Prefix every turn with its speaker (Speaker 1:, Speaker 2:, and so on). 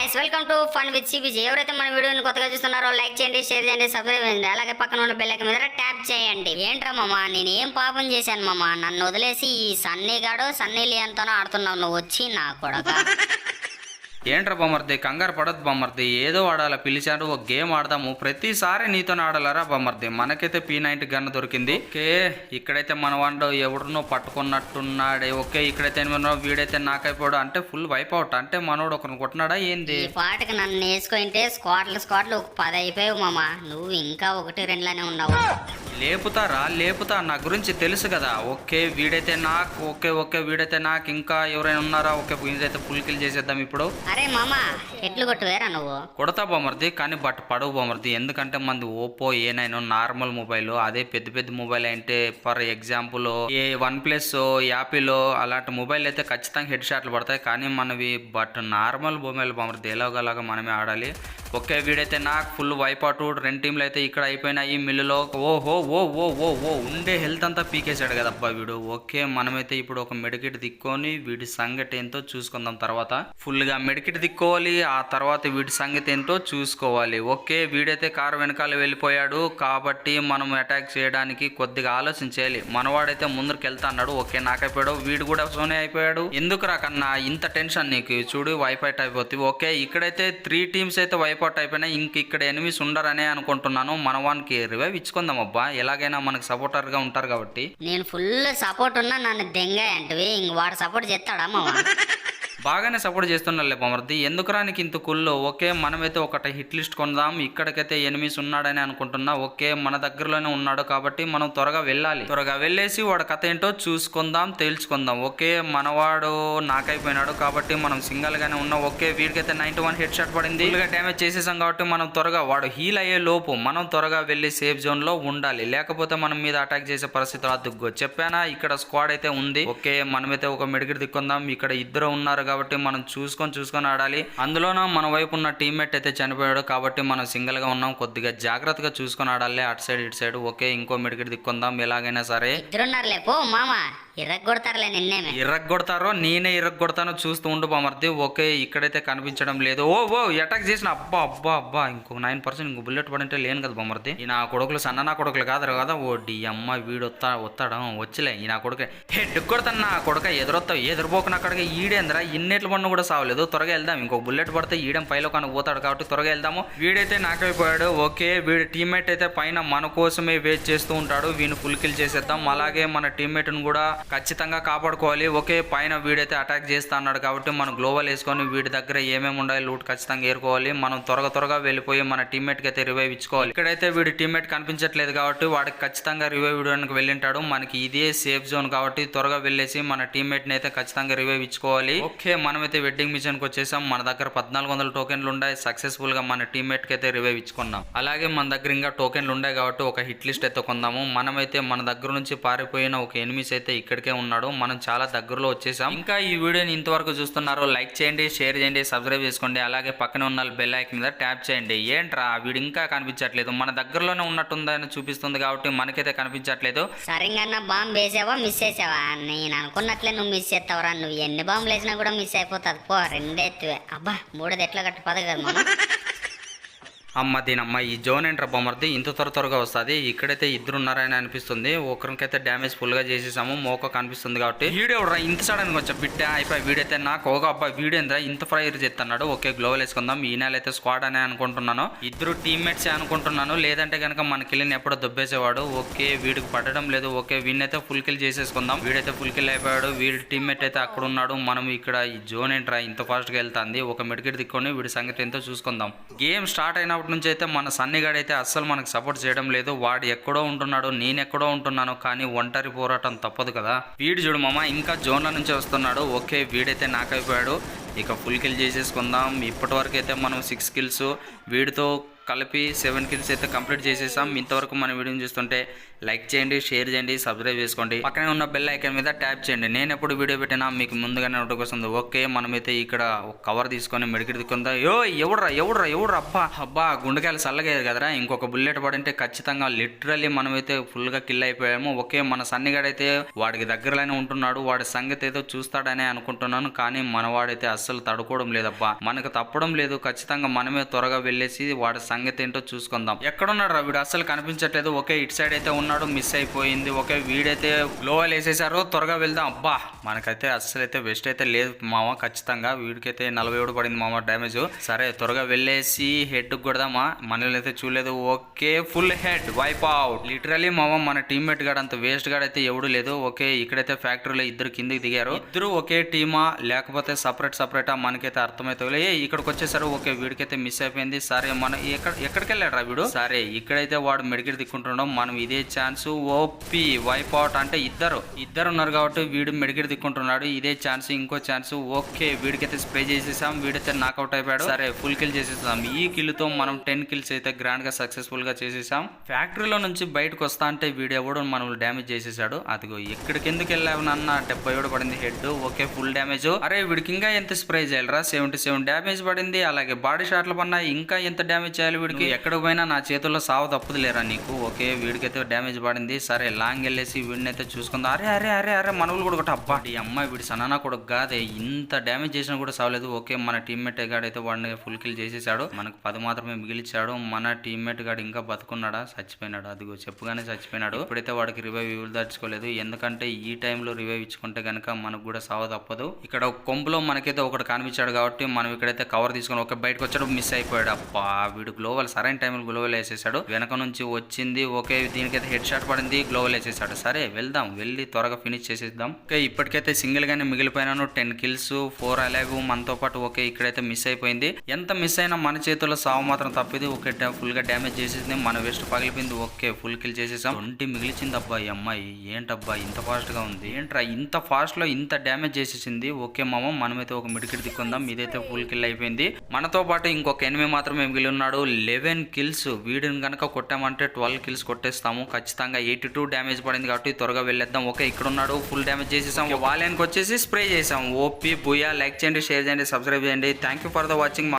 Speaker 1: Guys welcome to fun with CBG. ఎవరైతే మన వీడియోని కొత్తగా చూస్తున్నారో లైక్ చేయండి, షేర్ చేయండి, సబ్స్క్రైబ్ చేయండి. అలాగే పక్కన ఉన్న బెల్ ఐకాన్ మీద ట్యాప్ చేయండి. ఏంట్రా మామ, నేను ఏం పాపం చేశాను మామ? నన్ను వదిలేసి ఈ సన్నీ లియాన్తోనో ఆడుతున్నావు నువ్వు వచ్చి నా కొడక.
Speaker 2: ఏంట్రా బొమ్మర్ది, కంగారు పడద్దు బొమ్మర్ది. ఏదో ఆడాల పిలిచారు, ఒక గేమ్ ఆడదాము. ప్రతిసారి నీతో ఆడాలరా బొమ్మర్ది. మనకైతే P90 గన్ దొరికింది. ఓకే, ఇక్కడైతే మన వాడు ఎవరినో పట్టుకున్నట్టున్నాడే. ఓకే, ఇక్కడైతే వీడైతే నాకైపోయాడు. అంటే ఫుల్ వైప్ అవుట్. అంటే మనోడు ఒకరిని కొట్టినాడా ఏంది?
Speaker 1: ఈ పాటకి నన్ను వేసుకుంటే స్క్వాడ్లు 10 అయిపోయావు మామ. నువ్వు ఇంకా 1-2 ఉన్నావు.
Speaker 2: లేపుతా, నా గురించి తెలుసు కదా. ఓకే వీడైతే నాకు, ఓకే వీడైతే నాకు. ఇంకా ఎవరైనా ఉన్నారా? ఓకే వీడైతే ఫుల్ కిల్ చేసేద్దాం ఇప్పుడు.
Speaker 1: అరే మామ, ఎట్లు కొట్టువేరా నువ్వు?
Speaker 2: కొడతా బొమ్మర్ది, కానీ పడవు బొమ్మర్ది. ఎందుకంటే మంది ఓపో A9 నార్మల్ మొబైల్. అదే పెద్ద మొబైల్ అంటే ఫర్ ఎగ్జాంపుల్ OnePlus, యాపిల్ అలాంటి మొబైల్ అయితే ఖచ్చితంగా హెడ్ షాట్లు పడతాయి. కానీ మనవి నార్మల్ మొబైల్ బొమ్మర్ది ఎలాగలాగా మనమే ఆడాలి. ఓకే వీడైతే నాకు ఫుల్ వైప్ అవుట్. 2 టీంలు అయితే ఇక్కడ అయిపోయినాయి మిల్లులో. ఓ ఉండే హెల్త్ అంతా పీకేశాడు కదబ్బా వీడు. ఓకే మనమైతే ఇప్పుడు ఒక మెడికిట్ దిక్కొని వీడి సంగతి ఏంటో చూసుకుందాం. తర్వాత ఫుల్గా మెడికిట్ దిక్కోవాలి, ఆ తర్వాత వీడి సంగతి ఏంటో చూసుకోవాలి. ఓకే వీడైతే కారు వెనకాల వెళ్ళిపోయాడు కాబట్టి మనం అటాక్ చేయడానికి కొద్దిగా ఆలోచించాలి. మనవాడైతే ముందరికి వెళ్తా అన్నాడు. ఓకే నాకైపోయాడు. వీడు కూడా సోనే అయిపోయాడు. ఎందుకు రాకన్నా ఇంత టెన్షన్ నీకు? చూడు వైఫైట్ అయిపోతుంది. ఓకే ఇక్కడైతే 3 టీమ్స్ అయితే వైఫౌట్ అయిపోయినాయి. ఇంక ఇక్కడ ఎనిమిస్ ఉండరనే అనుకుంటున్నాను. మనవానికి రివైవ్ ఇచ్చుకుందాం అబ్బా. ఎలాగైనా మనకు సపోర్టర్ గా ఉంటారు కాబట్టి.
Speaker 1: నేను ఫుల్ సపోర్ట్ ఉన్నా నన్ను దెంగా అంటే ఇంక వాడు సపోర్ట్ చేస్తాడా మామ?
Speaker 2: బాగానే సపోర్ట్ చేస్తున్నారులే బొమ్మర్ది. ఎందుకురా నీకు ఇంత కుళ్ళు? ఓకే మనమైతే ఒకటి హిట్ లిస్ట్ కొందాం. ఇక్కడికైతే ఎనిమిస్ ఉన్నాడని అనుకుంటున్నా. ఓకే మన దగ్గరలోనే ఉన్నాడు కాబట్టి మనం త్వరగా వెళ్ళేసి వాడు కథ ఏంటో చూసుకుందాం, తేల్చుకుందాం. ఓకే మనవాడు నాకైపోయినాడు కాబట్టి మనం సింగల్ గానే ఉన్నాం. ఓకే వీడికైతే 91 హెడ్ షాట్ పడింది. ఫుల్గా డ్యామేజ్ చేసేసాం కాబట్టి మనం త్వరగా వాడు హీల్ అయ్యే లోపు మనం త్వరగా వెళ్ళి సేఫ్ జోన్ లో ఉండాలి. లేకపోతే మనం మీద అటాక్ చేసే పరిస్థితి అదుగ్గో. చెప్పానా ఇక్కడ స్క్వాడ్ అయితే ఉంది. ఓకే మనమైతే ఒక మెడికిట్ దిక్కుందాం. ఇక్కడ ఇద్దరు ఉన్నారు కాబట్టి మనం చూసుకొని ఆడాలి. అందులోనూ మన వైపు ఉన్న టీమ్మేట్ అయితే చనిపోయాడు కాబట్టి మనం సింగిల్ గా ఉన్నాం. కొద్దిగా జాగ్రత్తగా చూసుకొని ఆడాలి అటు సైడ్ ఇటు సైడ్. ఓకే ఇంకో మెడికెట్ దిక్కుందాం ఎలాగైనా సరే.
Speaker 1: ఇద్దరున్నారులే పో మామ, ఇరగొడతారులే నిన్నేమే.
Speaker 2: ఇరగొడతారో నేనే ఇరగొడతానో చూస్తూ ఉండు బామర్ది. ఓకే ఇక్కడైతే కనిపించడం లేదు. ఓ అటాక్ చేసిన అబ్బా ఇంకో 9% ఇంకో బుల్లెట్ పడింటే లేను కదా బామర్ది. ఈ నా కొడుకులు నా కొడుకులు కాదు కదా. ఓ డి అమ్మ వీడు వస్తాడం వచ్చలే. ఈ నా కొడుకే హెడ్ కొడతాను. నా కొడుక ఎదురుపోకున్న అక్కడికి ఈడేంద్రా ఇన్నిట్లు పన్ను కూడా సావలేదు. త్వరగా వెళ్దాం. ఇంకో బుల్లెట్ పడితే ఈడెం పైలో కనుక పోతాడు కాబట్టి త్వరగా వెళ్దాము. వీడైతే నాకైపోయాడు. ఓకే వీడి టీమ్మేట్ అయితే పైన మన కోసమే వెయిట్ చేస్తూ ఉంటాడు. వీడిని ఫుల్ కిల్ చేసేద్దాం. అలాగే మన టీమ్మేట్ ను కూడా ఖచ్చితంగా కాపాడుకోవాలి. ఓకే పైన వీడైతే అటాక్ చేస్తా అన్నాడు కాబట్టి మనం గ్లోబల్ వేసుకొని వీడి దగ్గర ఏమేమి ఉండాలి లూట్ ఖచ్చితంగా ఏరుకోవాలి. మనం త్వరగా వెళ్ళిపోయి మన టీమ్మేట్ కి అయితే రివైవ్ ఇచ్చుకోవాలి. ఇక్కడైతే వీడి టీమ్మేట్ కనిపించట్లేదు కాబట్టి వాడికి ఖచ్చితంగా రివైవ్ ఇవ్వడానికి వెళ్ళింటాడు. మనకి ఇదే సేఫ్ జోన్ కాబట్టి త్వరగా వెళ్ళేసి మన టీమ్మేట్ ని అయితే ఖచ్చితంగా రివైవ్ ఇచ్చుకోవాలి. ఓకే మనమైతే వెడ్డింగ్ మిషన్ కి వచ్చేసాం. మన దగ్గర 1400 టోకెన్లు ఉన్నాయి. సక్సెస్ఫుల్ గా మన టీమ్మేట్ కి అయితే రివైవ్ ఇచ్చుకున్నాం. అలాగే మన దగ్గర ఇంకా టోకెన్లు ఉన్నాయి కాబట్టి ఒక హిట్ లిస్ట్ అయితే కొందాము. మనమైతే మన దగ్గర నుంచి పారిపోయిన ఒక ఎనిమిస్ అయితే ఇక్కడికే ఉన్నాడు. మనం చాలా దగ్గరలో వచ్చేసాం. ఇంకా ఈ వీడియోని ఇంతవరకు చూస్తున్నారో లైక్ చేయండి, షేర్ చేయండి, సబ్స్క్రైబ్ చేసుకోండి. అలాగే పక్కన ఉన్న బెల్ ఐకాన్ మీద ట్యాప్ చేయండి. ఏంట్రా వీడు ఇంకా కనిపించట్లేదు? మన దగ్గరలోనే ఉన్నట్టుందని చూపిస్తుంది కాబట్టి మనకైతే కనిపించట్లేదు.
Speaker 1: సరిగా బాంబు వేసావా మిస్ చేసావా? నేను అనుకున్నట్లే నువ్వు మిస్ చేస్తావురా. నువ్వు ఎన్ని బాంబులు వేసినా కూడా మిస్ అయిపోతుంది. పో 2 ఎత్తువే. అబ్బా 3 ఎట్లా కట్టి పద కదా మామ.
Speaker 2: అమ్మ దీనమ్మ ఈ జోన్ ఏంట్రా బొమ్మర్ది ఇంత త్వరగా వస్తుంది. ఇక్కడైతే ఇద్దరు ఉన్నారని అనిపిస్తుంది. ఒకరికైతే డ్యామేజ్ ఫుల్ గా చేసేసాము. మోక కనిపిస్తుంది కాబట్టి వీడియో ఇంత సడన్ గా వచ్చా బిడ్డ అయిపోయి వీడైతే నాకు ఒక అబ్బాయి వీడేంద్రా ఇంత ఫైర్ చేస్తున్నాడు. ఓకే గ్లోవల్ వేసుకుందాం. ఈ నెల అయితే స్క్వాడ్ అనే అనుకుంటున్నాను. ఇద్దరు టీమ్మేట్స్ అనుకుంటున్నాను. లేదంటే కనుక మన కిల్ని ఎప్పుడో దొబ్బేసేవాడు. ఓకే వీడికి పడడం లేదు. ఓకే వీడినైతే ఫుల్ కిల్ చేసేసుకుందాం. వీడైతే ఫుల్ కిల్ అయిపోయాడు. వీడి టీమ్మేట్ అయితే అక్కడ ఉన్నాడు. మనం ఇక్కడ ఈ జోన్ ఏంట్రా ఇంత ఫాస్ట్ గా వెళ్తుంది. ఒక మెడికెట్ దిక్కొని వీడి సంగతి ఎంతో చూసుకుందాం. గేమ్ స్టార్ట్ అయినప్పుడు నుంచి అయితే మన సన్నిగాడు అయితే అస్సలు మనకు సపోర్ట్ చేయడం లేదు. వాడు ఎక్కడో ఉంటున్నాడు, నేను ఎక్కడో ఉంటున్నాను. కానీ ఒంటరి పోరాటం తప్పదు కదా. వీడు చూడు మామ ఇంకా జోన్ల నుంచి వస్తున్నాడు. ఓకే వీడైతే నాకైపోయాడు. ఇక ఫుల్ కిల్ చేసేసుకుందాం. ఇప్పటి వరకు అయితే మనం 6 కిల్స్ వీడితో కలిపి 7 కిల్స్ అయితే కంప్లీట్ చేసేసాం. ఇంతవరకు మన వీడియోని చూస్తుంటే లైక్ చేయండి, షేర్ చేయండి, సబ్స్క్రైబ్ చేసుకోండి. పక్కనే ఉన్న బెల్ ఐకాన్ మీద ట్యాప్ చేయండి. నేను ఎప్పుడు వీడియో పెట్టినా మీకు ముందుగానే నోటిఫికేషన్ వస్తుంది. ఓకే, మనమైతే ఇక్కడ ఒక కవర్ తీసుకొని మెడికెట్ దిక్కుందా. ఎవడ్రా అబ్బా గుండెకాయలు చల్లగయ్యారు కదరా. ఇంకొక బుల్లెట్ పడింటే ఖచ్చితంగా లిటరల్లీ మనమైతే ఫుల్గా కిల్ అయిపోయాము. ఓకే, మన సన్నిగాడైతే వాడికి దగ్గరలోనే ఉంటున్నాడు. వాడి సంగతి ఏదో చూస్తాడనే అనుకుంటున్నాను, కానీ మనవాడైతే అస్సలు తడుకోవడం లేదబ్బా. మనకు తప్పడం లేదు. ఖచ్చితంగా మనమే త్వరగా వెళ్ళేసి వాడి సంగతి ఏంటో చూసుకుందాం. ఎక్కడున్నాడు రా వీడు? అస్సలు కనిపించట్లేదు. ఓకే, ఇటు సైడ్ అయితే ఉన్నాడు, మిస్ అయిపోయింది. ఓకే, వీడైతే గ్లోవల్ వేసేసారు. త్వరగా వెళ్దాం. అబ్బా మనకైతే అస్సలు అయితే వెస్ట్ అయితే లేదు మామ. ఖచ్చితంగా వీడికైతే 47 పడింది మామ డ్యామేజ్. సరే త్వరగా వెళ్ళేసి హెడ్ కొడదామా. మనల్ని అయితే చూడలేదు. Okay, full head wipe out. Literally మామ మన టీమ్మేట్ గాడు అంత వేస్ట్ గాడు అయితే ఎవడు లేదు. ఓకే, ఇక్కడైతే ఫ్యాక్టరీలో ఇద్దరు కిందికి దిగారు. ఇద్దరు ఒకే టీమా లేకపోతే సపరేటా మనకైతే అర్థమవుతుంది. ఇక్కడికి వచ్చేసారు. ఓకే, వీడికైతే మిస్ అయిపోయింది. సరే మనం ఎక్కడికి వెళ్ళాడు రా వీడు. సరే ఇక్కడైతే వాడు మెడికెట్ దిక్కుంటున్నాం. మనం ఇదే ఛాన్స్. ఓపి వైప్ అవుట్ అంటే ఇద్దరు ఉన్నారు కాబట్టి వీడు మెడికెట్ దిక్కుంటున్నాడు. ఇదే ఛాన్స్, ఇంకో ఛాన్స్. ఓకే, వీడికైతే స్ప్రే చేసేసాం. వీడైతే నాకౌట్ అయిపోయాడు. సరే ఫుల్ కిల్ చేసేసాం. ఈ కిల్ తో మనం 10 కిల్స్ అయితే గ్రాండ్ గా సక్సెస్ఫుల్ గా చేసేసాం. ఫ్యాక్టరీలో నుంచి బయటకు వస్తా అంటే వీడు ఎవడో మనం డ్యామేజ్ చేసేసాడు. అదిగో ఇక్కడికి ఎందుకు వెళ్ళావు నాన్న. 77 పడింది హెడ్. Okay, full damage. అరే వీడికి ఇంకా ఎంత స్ప్రే చేయాలరా. 77 డ్యామేజ్ పడింది. అలాగే బాడీ షాట్లు పడినా ఇంకా ఎంత డ్యామేజ్ చేయాలి వీడికి. ఎక్కడికి పోయినా నా చేతుల్లో సావు తప్పదు లేరా నీకు. ఓకే, వీడికైతే డ్యామేజ్ పడింది. సరే లాంగ్ వెళ్ళేసి వీడిని అయితే చూసుకుందాం. అరే మనవులు కూడా అబ్బా ఈ అమ్మాయి వీడి సన్నానా కూడా కాదే. ఇంత డ్యామేజ్ చేసినా కూడా సావలేదు. ఓకే, మన టీమ్మేట్ గాడు అయితే వాడిని ఫుల్ కిల్ చేసేసాడు. మనకు 10 మాత్రమే మిగిలిచ్చాడు. మన టీమ్మేట్ గాడు ఇంకా బతుకున్నాడా, చచ్చిపోయినాడు. అదిగో చెప్పుగానే చచ్చిపోయినాడు. ఇప్పుడైతే వాడికి రివైవ్ దాచుకోలేదు. ఎందుకంటే ఈ టైంలో రివైవ్ ఇచ్చుకుంటే కనుక మనకు కూడా సావ తప్పదు. ఇక్కడ కొంపులో మనకైతే ఒకటి కనిపించాడు కాబట్టి మనం ఇక్కడైతే కవర్ తీసుకొని ఒక బయటకు వచ్చాడు. మిస్ అయిపోయాడు. అబ్బా వీడు గ్లోవల్ సరైన టైంలో గ్లోవల్ వేసేసాడు. వెనక నుంచి వచ్చింది. ఓకే, దీనికైతే హెడ్ షాట్ పడింది. గ్లోవల్ వేసేసాడు. సరే వెళ్దాం, వెళ్ళి త్వరగా ఫినిష్ చేసేద్దాం. ఓకే, ఇప్పటికైతే సింగిల్ గానే మిగిలిపోయినాను. 10 కిల్స్ 4 అలాగే మనతో పాటు. ఓకే, ఇక్కడైతే మిస్ అయిపోయింది. ఎంత మిస్ అయినా మన చేతుల్లో సావు మాత్రం తప్పిది. ఓకే, ఫుల్ గా డ్యామేజ్ చేసేసింది. మన వెస్ట్ పగిలిపోయింది. ఓకే, ఫుల్ కిల్ చేసేసాం. 20 మిగిలిచింది. అబ్బా ఈ అమ్మాయి ఏంటబ్బా ఇంత ఫాస్ట్ గా ఉంది. ఏంట్రా ఇంత ఫాస్ట్ లో ఇంత డ్యామేజ్ చేసేసింది. ఓకే మామ, మనమైతే ఒక మిడికిట్ దిక్కుందాం. ఇదైతే ఫుల్ కిల్ అయిపోయింది. మనతో పాటు ఇంకొక ఎనిమిది మాత్రమే మిగిలి ఉన్నాడు. 11 కిల్స్. వీడిని కనుక కొట్టామంటే 12 కిల్స్ కొట్టేస్తాము ఖచ్చితంగా. 82 డ్యామేజ్ పడింది కాబట్టి త్వరగా వెళ్ళేద్దాం. ఓకే, ఇక్కడ ఉన్నాడు. ఫుల్ డ్యామేజ్ చేసేసాం. వాలెన్కి వచ్చేసి స్ప్రే చేసాం. ఓపీ బుయా. లైక్ చేయండి, షేర్ చేయండి, సబ్స్క్రైబ్ చేయండి. Thank you for the watching.